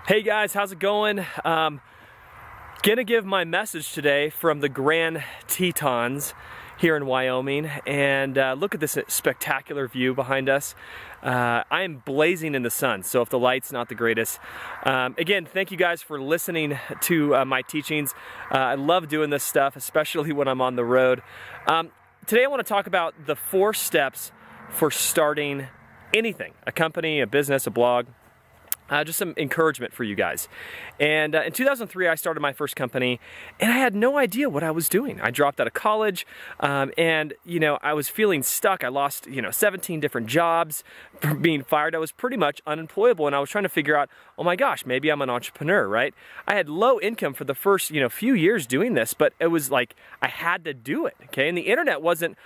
Hey guys, how's it going? Gonna give my message today from the Grand Tetons here in Wyoming, and look at this spectacular view behind us. I am blazing in the sun, so if the light's not the greatest. Again, thank you guys for listening to my teachings. I love doing this stuff, especially when I'm on the road. Today I want to talk about the 4 steps for starting anything, a company, a business, a blog. Just some encouragement for you guys. And in 2003, I started my first company, and I had no idea what I was doing. I dropped out of college, and I was feeling stuck. I lost 17 different jobs from being fired. I was pretty much unemployable, and I was trying to figure out, oh my gosh, maybe I'm an entrepreneur, right? I had low income for the first few years doing this, but it was like I had to do it. Okay, and the internet wasn't.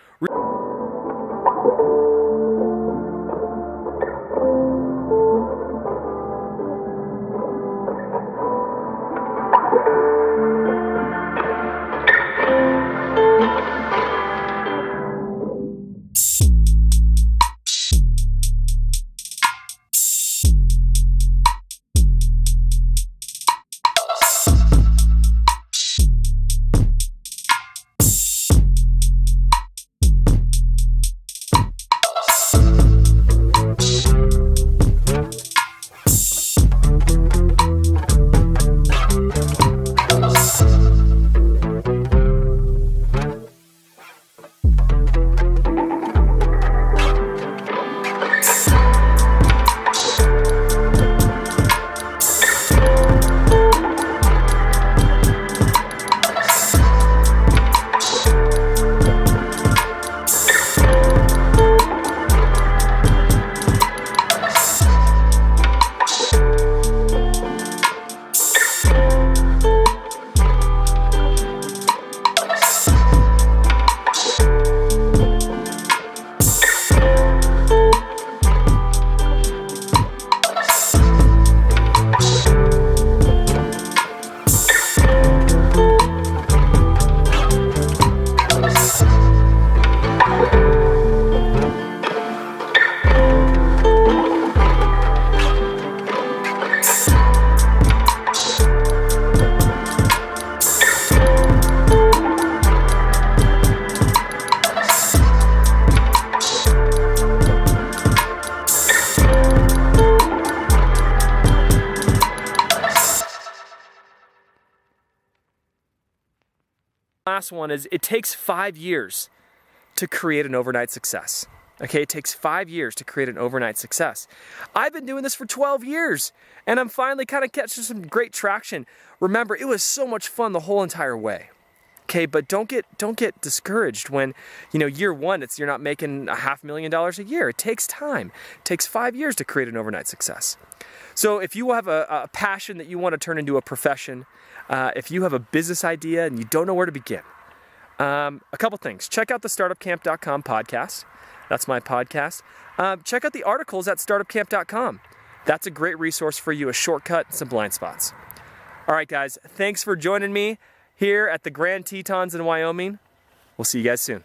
Last one is it takes 5 years to create an overnight success. Okay, it takes 5 years to create an overnight success. I've been doing this for 12 years, and I'm finally kind of catching some great traction. Remember, it was so much fun the whole entire way. Okay, but don't get discouraged when year one you're not making $500,000 a year. It takes time. It takes 5 years to create an overnight success. So if you have a passion that you want to turn into a profession, if you have a business idea and you don't know where to begin, a couple things. Check out the StartupCamp.com podcast. That's my podcast. Check out the articles at StartupCamp.com. That's a great resource for you, a shortcut, some blind spots. All right, guys, thanks for joining me here at the Grand Tetons in Wyoming. We'll see you guys soon.